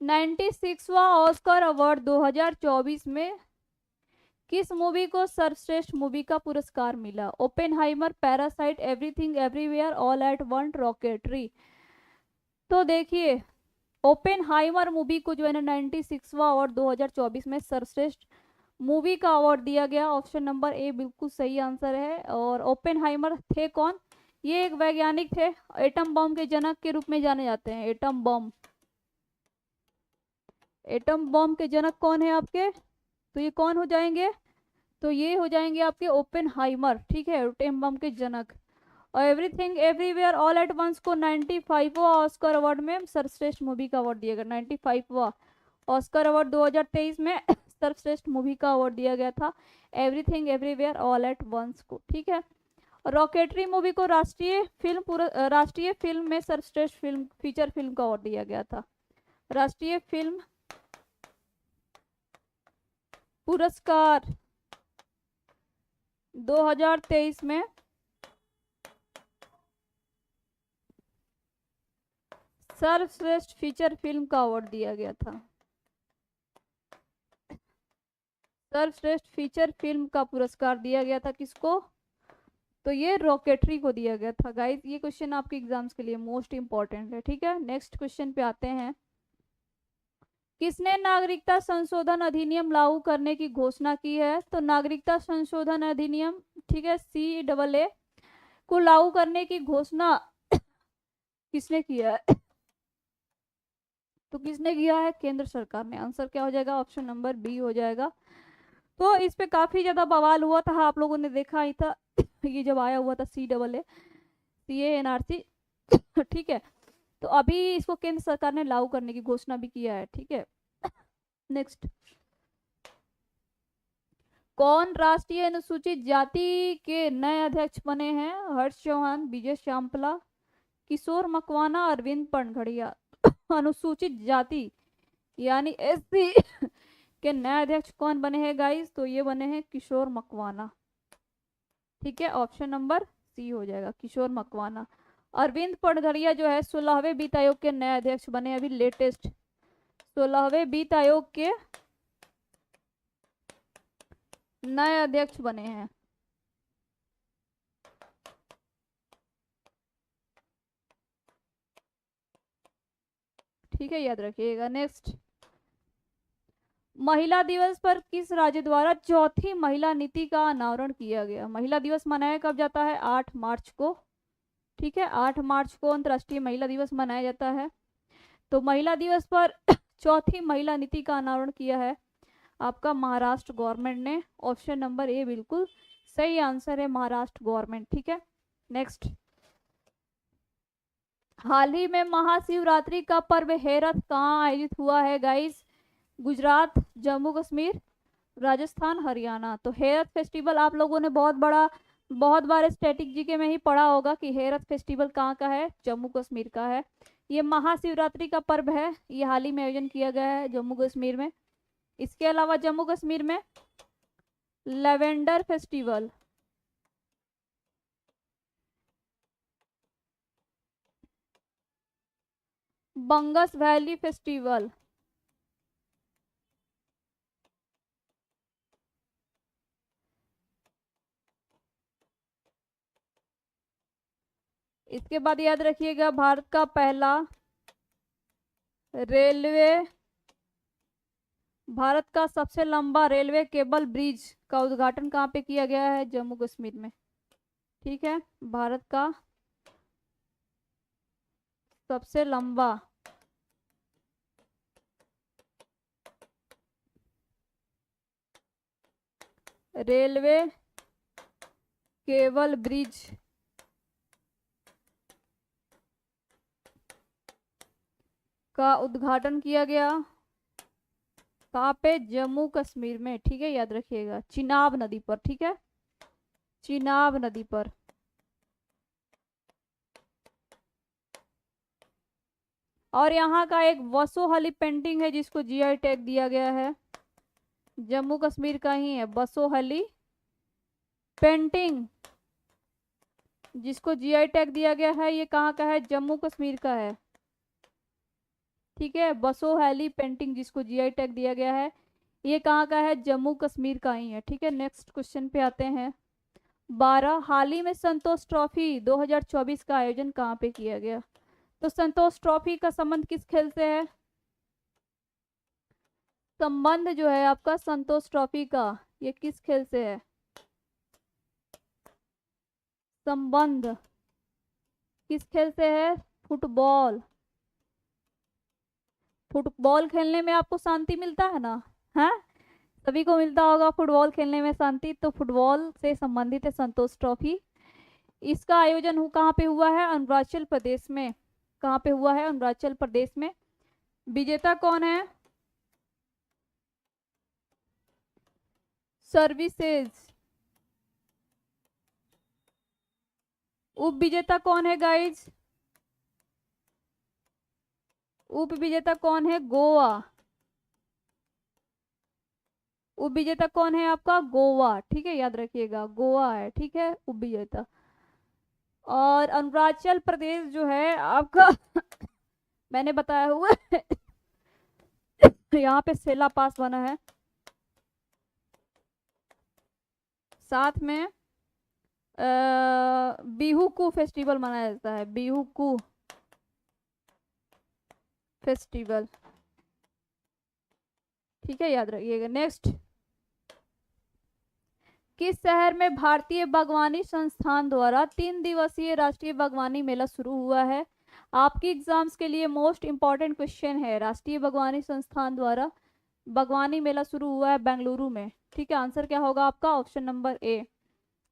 96वां ऑस्कर अवार्ड 2024 में किस मूवी को सर्वश्रेष्ठ मूवी का पुरस्कार मिला? Oppenheimer, parasite, everything everywhere all eight one, rocketry. तो देखिए, ओपेनहाइमर मूवी को जो है ना 96वां अवार्ड 2024 में सर्वश्रेष्ठ मूवी का अवार्ड दिया गया। ऑप्शन नंबर ए बिल्कुल सही आंसर है। और ओपेनहाइमर थे कौन? ये एक वैज्ञानिक थे, एटम बम के जनक के रूप में जाने जाते हैं। एटम बम, एटम बम के जनक कौन है आपके? तो ये कौन हो जाएंगे? तो ये हो जाएंगे आपके ओपेनहाइमर, ठीक है, एटम बम के जनक। और everything everywhere all at once को 95वां ऑस्कर अवार्ड में सर्वश्रेष्ठ मूवी का अवार्ड दिया गया। 95वां ऑस्कर अवार्ड 2023 में सर्वश्रेष्ठ मूवी का अवार्ड दिया गया था everything everywhere all at once को, ठीक है। रॉकेटरी मूवी को राष्ट्रीय फिल्म में सर्वश्रेष्ठ फिल्म फीचर फिल्म का अवार्ड दिया गया था। राष्ट्रीय फिल्म पुरस्कार 2023 में सर्वश्रेष्ठ फीचर फिल्म का अवार्ड दिया गया था। सर्वश्रेष्ठ फीचर फिल्म का पुरस्कार दिया गया था किसको? तो ये रॉकेटरी को दिया गया था। गाइस, ये क्वेश्चन आपके एग्जाम्स के लिए मोस्ट इंपॉर्टेंट है, ठीक है। नेक्स्ट क्वेश्चन पे आते हैं। किसने नागरिकता संशोधन अधिनियम लागू करने की घोषणा की है? तो नागरिकता संशोधन अधिनियम, ठीक है, CAA को लागू करने की घोषणा किसने किया है? तो किसने किया है? केंद्र सरकार ने। आंसर क्या हो जाएगा? ऑप्शन नंबर बी हो जाएगा। तो इस पे काफी ज्यादा बवाल हुआ था, आप लोगों ने देखा ही था ये जब आया हुआ था CAA CANRC ठीक है। तो अभी इसको केंद्र सरकार ने लागू करने की घोषणा भी किया है, ठीक है। नेक्स्ट, कौन राष्ट्रीय अनुसूचित जाति के नए अध्यक्ष बने हैं? हर्ष चौहान, विजय श्यामला, किशोर मकवाना, अरविंद पनघड़िया। अनुसूचित जाति यानी SC के नए अध्यक्ष कौन बने हैं गाइस? तो ये बने हैं किशोर मकवाना, ठीक है। ऑप्शन नंबर सी हो जाएगा, किशोर मकवाना। अरविंद पनघड़िया जो है 16वें वित्त आयोग के नए अध्यक्ष बने, अभी लेटेस्ट 16वें वित्त आयोग के नए अध्यक्ष बने हैं, ठीक है, याद रखिएगा। नेक्स्ट, महिला दिवस पर किस राज्य द्वारा चौथी महिला नीति का अनावरण किया गया? महिला दिवस मनाया कब जाता है? 8 मार्च को, ठीक है। 8 मार्च को अंतर्राष्ट्रीय महिला दिवस मनाया जाता है। तो महिला दिवस पर चौथी महिला नीति का अनावरण किया है आपका महाराष्ट्र गवर्नमेंट ने। ऑप्शन नंबर ए बिल्कुल सही आंसर है, महाराष्ट्र गवर्नमेंट, ठीक है। नेक्स्ट, हाल ही में महाशिवरात्रि का पर्व हेरत कहाँ आयोजित हुआ है गाइस? गुजरात, जम्मू कश्मीर, राजस्थान, हरियाणा। तो हेरत फेस्टिवल आप लोगों ने बहुत बार स्टैटिक जीके में ही पढ़ा होगा कि हेरत फेस्टिवल कहाँ का है, जम्मू कश्मीर का है। ये महाशिवरात्रि का पर्व है, ये हाल ही में आयोजन किया गया है जम्मू कश्मीर में। इसके अलावा जम्मू कश्मीर में लेवेंडर फेस्टिवल, बंगस वैली फेस्टिवल, इसके बाद याद रखिएगा भारत का पहला रेलवे, भारत का सबसे लंबा रेलवे केबल ब्रिज का उद्घाटन कहाँ पे किया गया है? जम्मू कश्मीर में। ठीक है, भारत का सबसे लंबा रेलवे केबल ब्रिज का उद्घाटन किया गया कहाँ पे? जम्मू कश्मीर में। ठीक है, याद रखिएगा, चिनाब नदी पर। ठीक है, चिनाब नदी पर। और यहाँ का एक वसोहली पेंटिंग है जिसको जीआई टैग दिया गया है, जम्मू कश्मीर का ही है। वसोहली पेंटिंग जिसको जीआई टैग दिया गया है, ये कहाँ का है? जम्मू कश्मीर का है। ठीक है, वसोहली पेंटिंग जिसको जीआई टैग दिया गया है, ये कहाँ का है? जम्मू कश्मीर का ही है। ठीक है, नेक्स्ट क्वेश्चन पे आते हैं। 12, हाल ही में संतोष ट्रॉफी 2024 का आयोजन कहाँ पे किया गया? तो संतोष ट्रॉफी का संबंध किस खेल से है? संबंध जो है आपका संतोष ट्रॉफी का, ये किस खेल से है? संबंध किस खेल से है? फुटबॉल। फुटबॉल खेलने में आपको शांति मिलता है ना? है, सभी को मिलता होगा फुटबॉल खेलने में शांति। तो फुटबॉल से संबंधित है संतोष ट्रॉफी। इसका आयोजन कहाँ पे हुआ है? अरुणाचल प्रदेश में। कहाँ पे हुआ है? अरुणाचल प्रदेश में। विजेता कौन है? सर्विसेज। उप विजेता कौन है गाइज? उप विजेता कौन है? गोवा। उप विजेता कौन है आपका? गोवा। ठीक है, याद रखिएगा, गोवा है। ठीक है, उप विजेता। और अरुणाचल प्रदेश जो है आपका मैंने बताया हुआ है यहाँ पे सेला पास बना है, साथ में बिहुकू फेस्टिवल मनाया जाता है, बिहुकू फेस्टिवल। ठीक है, याद रखिएगा। नेक्स्ट, किस शहर में भारतीय बागवानी संस्थान द्वारा 3 दिवसीय राष्ट्रीय बागवानी मेला शुरू हुआ है? आपकी एग्जाम्स के लिए मोस्ट इंपॉर्टेंट क्वेश्चन है। राष्ट्रीय बागवानी संस्थान द्वारा बागवानी मेला शुरू हुआ है बेंगलुरु में। ठीक है, आंसर क्या होगा आपका? Option number A.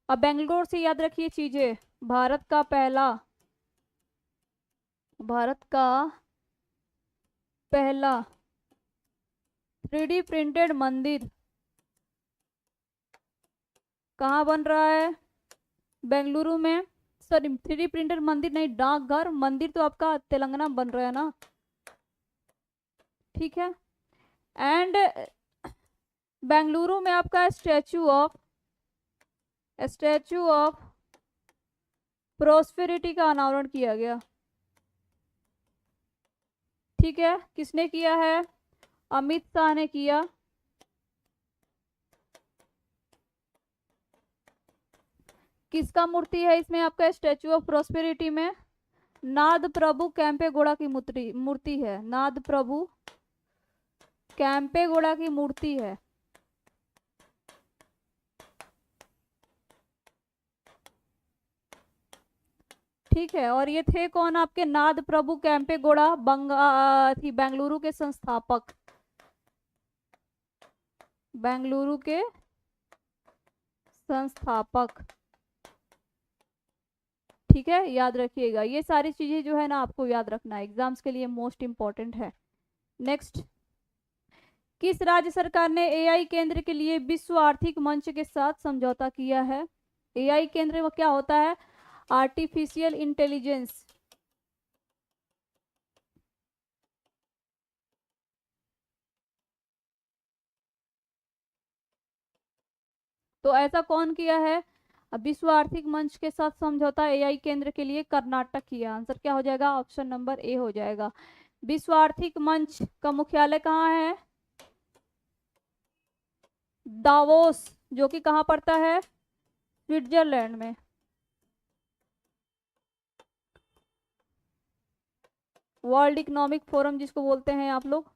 अब बेंगलुरु से याद रखिए चीजें। भारत का पहला 3D प्रिंटेड मंदिर कहाँ बन रहा है? बेंगलुरु में। सॉरी, 3D प्रिंटेड मंदिर नहीं, डाकघर। मंदिर तो आपका तेलंगाना बन रहा है ना। ठीक है, एंड बेंगलुरु में आपका स्टैचू ऑफ प्रोस्पेरिटी का अनावरण किया गया। ठीक है, किसने किया है? अमित शाह ने किया। किसका मूर्ति है इसमें आपका स्टैचू ऑफ प्रोस्पेरिटी में? नाद प्रभु कैंपेगौड़ा की मूर्ति है। नाद प्रभु कैंपेगौड़ा की मूर्ति है। ठीक है, और ये थे कौन आपके? नाद प्रभु कैंपेगौड़ा, बेंगलुरु के संस्थापक, बेंगलुरु के संस्थापक। ठीक है, याद रखिएगा ये सारी चीजें जो है ना आपको याद रखना है, एग्जाम्स के लिए मोस्ट इंपॉर्टेंट है। नेक्स्ट, किस राज्य सरकार ने एआई केंद्र के लिए विश्व आर्थिक मंच के साथ समझौता किया है? एआई केंद्र वो क्या होता है? Artificial intelligence. तो ऐसा कौन किया है? अब विश्व आर्थिक मंच के साथ समझौता एआई केंद्र के लिए कर्नाटक किया। आंसर क्या हो जाएगा? ऑप्शन नंबर ए हो जाएगा। विश्व आर्थिक मंच का मुख्यालय कहाँ है? दावोस, जो कि कहाँ पड़ता है? स्विट्जरलैंड में। वर्ल्ड इकोनॉमिक फोरम जिसको बोलते हैं आप लोग।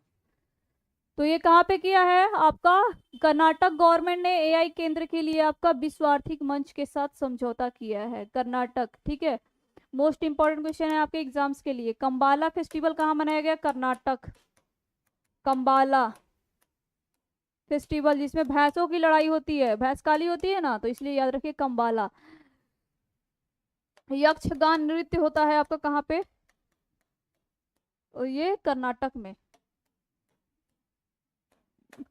तो ये कहाँ पे किया है आपका? कर्नाटक गवर्नमेंट ने एआई केंद्र के लिए आपका विश्व आर्थिक मंच के साथ समझौता किया है, कर्नाटक। ठीक है, मोस्ट इंपॉर्टेंट क्वेश्चन है आपके एग्जाम्स के लिए। कंबाला फेस्टिवल कहाँ मनाया गया? कर्नाटक। कंबाला फेस्टिवल, जिसमें भैंसों की लड़ाई होती है, भैंस काली होती है ना, तो इसलिए याद रखिए कंबाला। यक्षगान नृत्य होता है आपका कहाँ पे? और ये कर्नाटक में।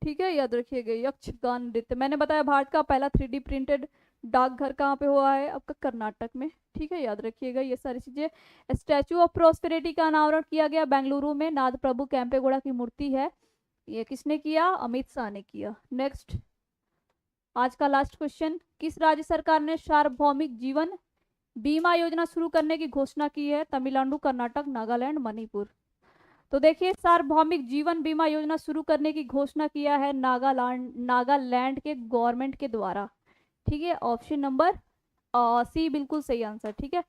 ठीक है, याद रखिएगा यक्षगान नृत्य। मैंने बताया भारत का पहला 3D प्रिंटेड डाकघर कहाँ पे हुआ है? आपका कर्नाटक में। ठीक है, याद रखिएगा ये सारी चीजें। स्टैचू ऑफ प्रोस्पेरिटी का अनावरण किया गया बेंगलुरु में, नाद प्रभु कैंपेगौड़ा की मूर्ति है। ये किसने किया? अमित शाह ने किया। नेक्स्ट, आज का लास्ट क्वेश्चन, किस राज्य सरकार ने सार्वभौमिक जीवन बीमा योजना शुरू करने की घोषणा की है? तमिलनाडु, कर्नाटक, नागालैंड, मणिपुर। तो देखिए, सार्वभौमिक जीवन बीमा योजना शुरू करने की घोषणा किया है नागालैंड के गवर्नमेंट के द्वारा। ठीक है, ऑप्शन नंबर सी बिल्कुल सही आंसर। ठीक है,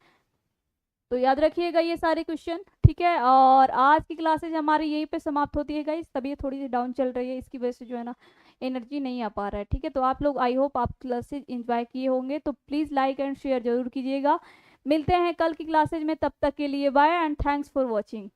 तो याद रखिएगा ये सारे क्वेश्चन। ठीक है, और आज की क्लासेज हमारी यहीं पे समाप्त होती है गाइस। तबीयत थोड़ी सी डाउन चल रही है, इसकी वजह से जो है ना एनर्जी नहीं आ पा रहा है। ठीक है, तो आप लोग, आई होप आप क्लासेज एंजॉय किए होंगे, तो प्लीज़ लाइक एंड शेयर जरूर कीजिएगा। मिलते हैं कल की क्लासेज में, तब तक के लिए bye and thanks for watching.